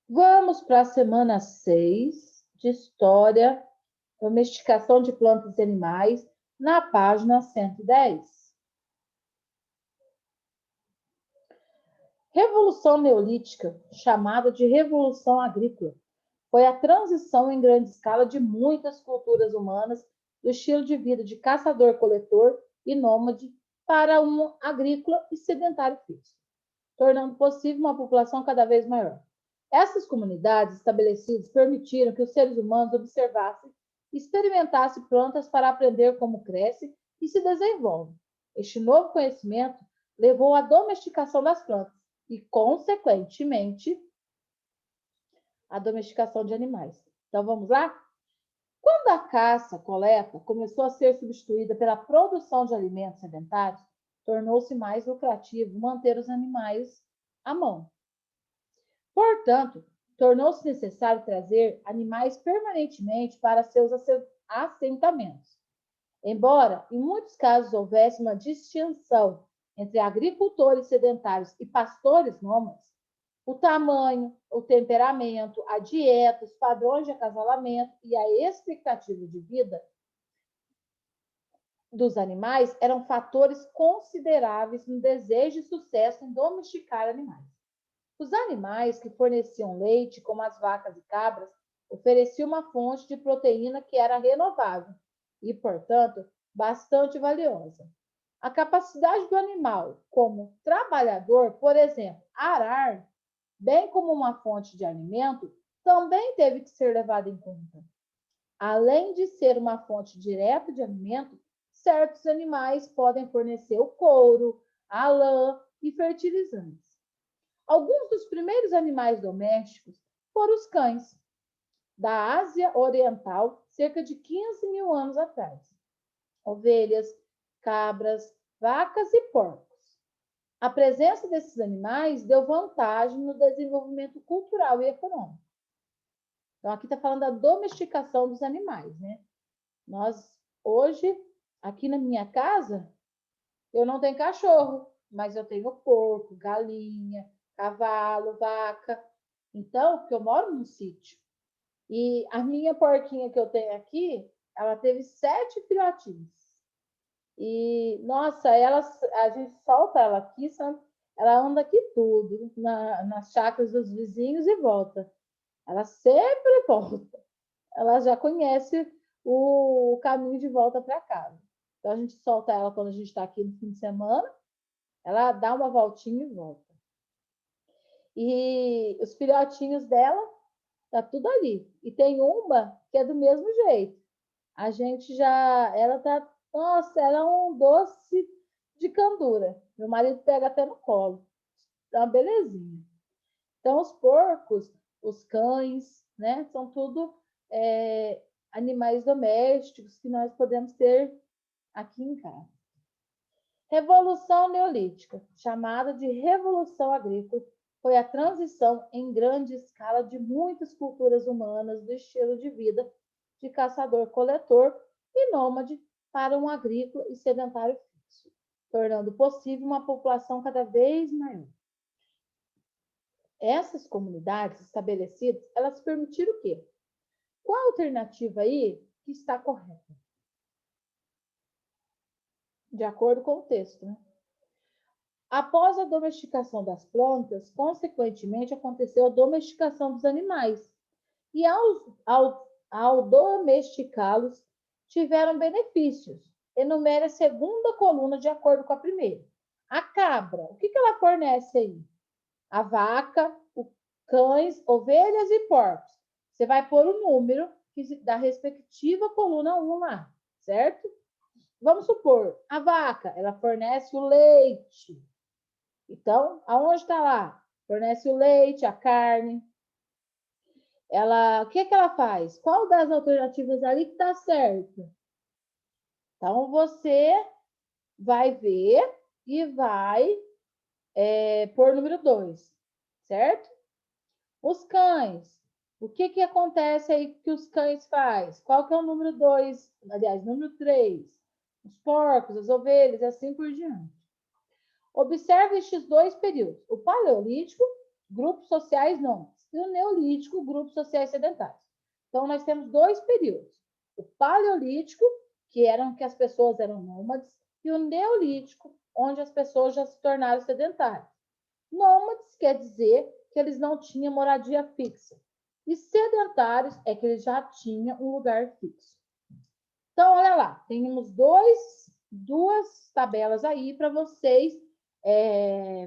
Vamos para a semana 6 de História, Domesticação de Plantas e Animais, na página 110. Revolução Neolítica, chamada de Revolução Agrícola, foi a transição em grande escala de muitas culturas humanas do estilo de vida de caçador-coletor e nômade para um agrícola e sedentário fixo, tornando possível uma população cada vez maior. Essas comunidades estabelecidas permitiram que os seres humanos observassem e experimentassem plantas para aprender como crescem e se desenvolvem. Este novo conhecimento levou à domesticação das plantas e, consequentemente, à domesticação de animais. Então, vamos lá? Quando a caça-coleta começou a ser substituída pela produção de alimentos sedentários, tornou-se mais lucrativo manter os animais à mão. Portanto, tornou-se necessário trazer animais permanentemente para seus assentamentos. Embora, em muitos casos, houvesse uma distinção entre agricultores sedentários e pastores nômades, o tamanho, o temperamento, a dieta, os padrões de acasalamento e a expectativa de vida dos animais eram fatores consideráveis no desejo e sucesso em domesticar animais. Os animais que forneciam leite, como as vacas e cabras, ofereciam uma fonte de proteína que era renovável e, portanto, bastante valiosa. A capacidade do animal como trabalhador, por exemplo, arar, bem como uma fonte de alimento, também teve que ser levada em conta. Além de ser uma fonte direta de alimento, certos animais podem fornecer o couro, a lã e fertilizantes. Alguns dos primeiros animais domésticos foram os cães, da Ásia Oriental, cerca de 15 mil anos atrás. Ovelhas, cabras, vacas e porcos. A presença desses animais deu vantagem no desenvolvimento cultural e econômico. Então, aqui está falando da domesticação dos animais, né? Nós, hoje, aqui na minha casa, eu não tenho cachorro, mas eu tenho porco, galinha, cavalo, vaca. Então, porque eu moro num sítio. E a minha porquinha que eu tenho aqui, ela teve 7 filhotinhos. E, nossa, a gente solta ela aqui, sabe? Ela anda aqui tudo, nas chácaras dos vizinhos e volta. Ela sempre volta. Ela já conhece o caminho de volta para casa. Então, a gente solta ela quando a gente está aqui no fim de semana, ela dá uma voltinha e volta. E os filhotinhos dela, tá tudo ali. E tem uma que é do mesmo jeito. A gente já, ela tá, nossa, ela é um doce de candura. Meu marido pega até no colo. É uma belezinha. Então, os porcos, os cães, né, são tudo animais domésticos que nós podemos ter aqui em casa. Revolução Neolítica, chamada de Revolução Agrícola, foi a transição em grande escala de muitas culturas humanas do estilo de vida de caçador-coletor e nômade para um agrícola e sedentário fixo, tornando possível uma população cada vez maior. Essas comunidades estabelecidas, elas permitiram o quê? Qual a alternativa aí que está correta? De acordo com o texto, né? Após a domesticação das plantas, consequentemente, aconteceu a domesticação dos animais. E ao domesticá-los, tiveram benefícios. Enumere a segunda coluna de acordo com a primeira. A cabra, o que ela fornece aí? A vaca, cães, ovelhas e porcos. Você vai pôr o número da respectiva coluna 1 lá, certo? Vamos supor, a vaca, ela fornece o leite. Então, aonde está lá? Fornece o leite, a carne. O que ela faz? Qual das alternativas ali que está certo? Então, você vai ver e vai pôr o número 2, certo? Os cães. O que acontece aí que os cães fazem? Qual que é o número 2? Aliás, número 3. Os porcos, as ovelhas, assim por diante. Observe estes dois períodos. O Paleolítico, grupos sociais nômades. e o Neolítico, grupos sociais sedentários. Então, nós temos dois períodos. O Paleolítico, que as pessoas eram nômades, e o Neolítico, onde as pessoas já se tornaram sedentárias. Nômades quer dizer que eles não tinham moradia fixa. E sedentários é que eles já tinham um lugar fixo. Então, olha lá, temos duas tabelas aí para vocês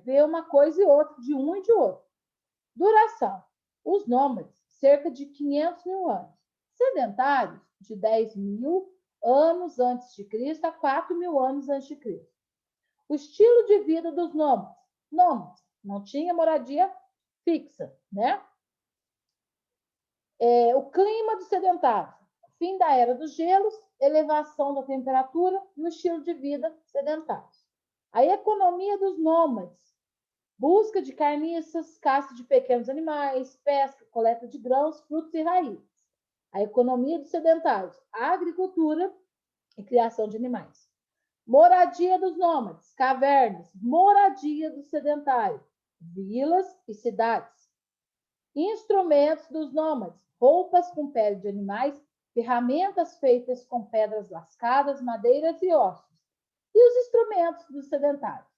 ver uma coisa e outra, de um e de outro. Duração. Os nômades, cerca de 500 mil anos. Sedentários, de 10 mil anos antes de Cristo a 4 mil anos antes de Cristo. O estilo de vida dos nômades. Nômades, não tinha moradia fixa, né? O clima dos sedentários. Fim da era dos gelos, elevação da temperatura e o estilo de vida sedentários. A economia dos nômades. Busca de carniças, caça de pequenos animais, pesca, coleta de grãos, frutos e raízes. A economia dos sedentários. A agricultura e criação de animais. Moradia dos nômades, cavernas, moradia dos sedentários, vilas e cidades. Instrumentos dos nômades, roupas com pele de animais, ferramentas feitas com pedras lascadas, madeiras e ossos. E os instrumentos dos sedentários,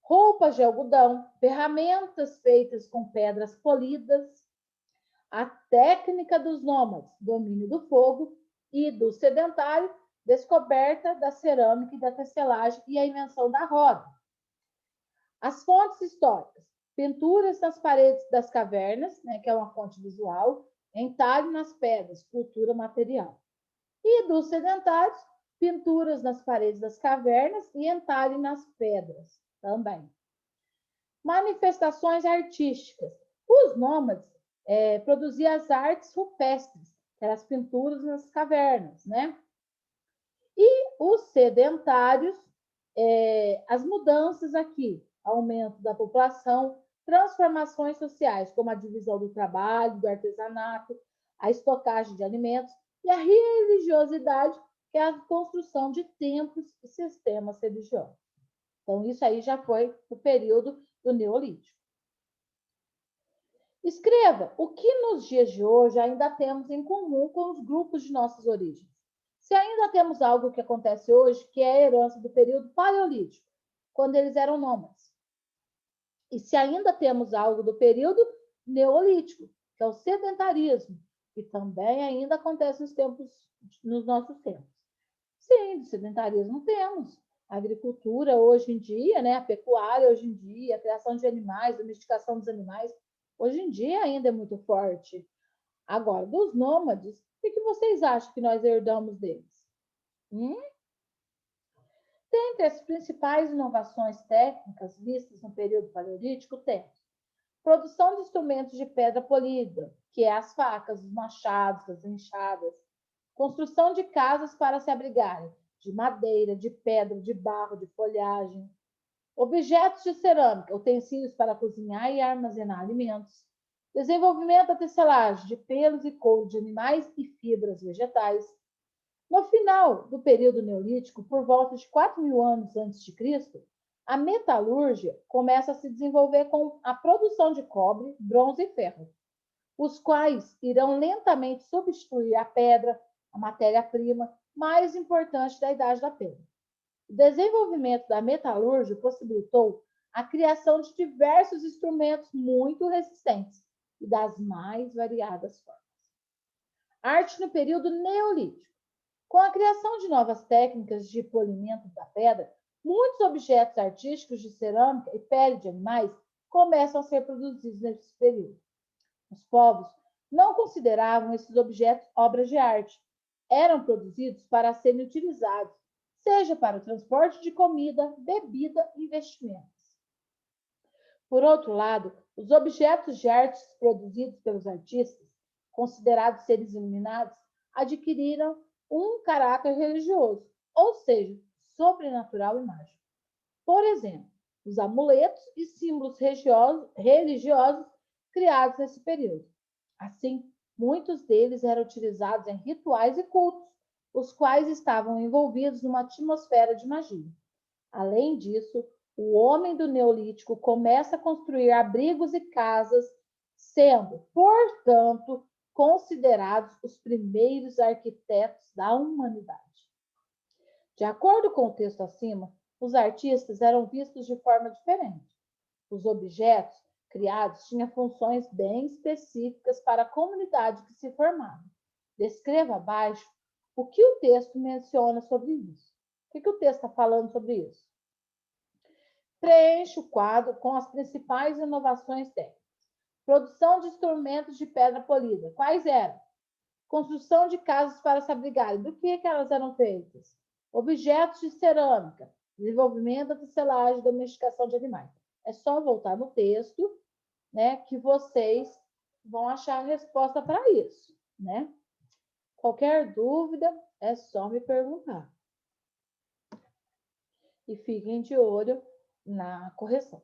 roupas de algodão, ferramentas feitas com pedras polidas. A técnica dos nômades, domínio do fogo, e do sedentário, descoberta da cerâmica e da tecelagem e a invenção da roda. As fontes históricas, pinturas nas paredes das cavernas, né, que é uma fonte visual, entalhe nas pedras, cultura material. E dos sedentários, pinturas nas paredes das cavernas e entalhe nas pedras também. Manifestações artísticas. Os nômades produziam as artes rupestres, que eram as pinturas nas cavernas, né? E os sedentários, as mudanças aqui, aumento da população, transformações sociais, como a divisão do trabalho, do artesanato, a estocagem de alimentos e a religiosidade, que é a construção de templos e sistemas religiosos. Então, isso aí já foi o período do Neolítico. Escreva o que nos dias de hoje ainda temos em comum com os grupos de nossas origens. Se ainda temos algo que acontece hoje, que é a herança do período paleolítico, quando eles eram nômades. E se ainda temos algo do período neolítico, que é o sedentarismo, que também ainda acontece nos nossos tempos. Sim, do sedentarismo temos. A agricultura hoje em dia, né, a pecuária hoje em dia, a criação de animais, a domesticação dos animais, hoje em dia ainda é muito forte. Agora, dos nômades, o que vocês acham que nós herdamos deles? Dentre as principais inovações técnicas vistas no período paleolítico, temos produção de instrumentos de pedra polida, que é as facas, os machados, as enxadas, construção de casas para se abrigarem, de madeira, de pedra, de barro, de folhagem, objetos de cerâmica, utensílios para cozinhar e armazenar alimentos, desenvolvimento da tecelagem de pelos e couro de animais e fibras vegetais. No final do período neolítico, por volta de 4 mil anos antes de Cristo, a metalúrgia começa a se desenvolver com a produção de cobre, bronze e ferro, os quais irão lentamente substituir a pedra, a matéria-prima mais importante da Idade da Pedra. O desenvolvimento da metalúrgia possibilitou a criação de diversos instrumentos muito resistentes e das mais variadas formas. Arte no período neolítico. Com a criação de novas técnicas de polimento da pedra, muitos objetos artísticos de cerâmica e pele de animais começam a ser produzidos nesse período. Os povos não consideravam esses objetos obras de arte. Eram produzidos para serem utilizados, seja para o transporte de comida, bebida e vestimentas. Por outro lado, os objetos de arte produzidos pelos artistas, considerados seres iluminados, adquiriram um caráter religioso, ou seja, sobrenatural e mágico. Por exemplo, os amuletos e símbolos religiosos criados nesse período. Assim, muitos deles eram utilizados em rituais e cultos, os quais estavam envolvidos numa atmosfera de magia. Além disso, o homem do Neolítico começa a construir abrigos e casas sendo, portanto, considerados os primeiros arquitetos da humanidade. De acordo com o texto acima, os artistas eram vistos de forma diferente. Os objetos criados tinham funções bem específicas para a comunidade que se formava. Descreva abaixo o que o texto menciona sobre isso. O que o texto está falando sobre isso? Preencha o quadro com as principais inovações técnicas. Produção de instrumentos de pedra polida. Quais eram? Construção de casas para se abrigarem. Do que elas eram feitas? Objetos de cerâmica. Desenvolvimento da tecelagem e domesticação de animais. É só voltar no texto, né, que vocês vão achar a resposta para isso, né? Qualquer dúvida, é só me perguntar. E fiquem de olho na correção.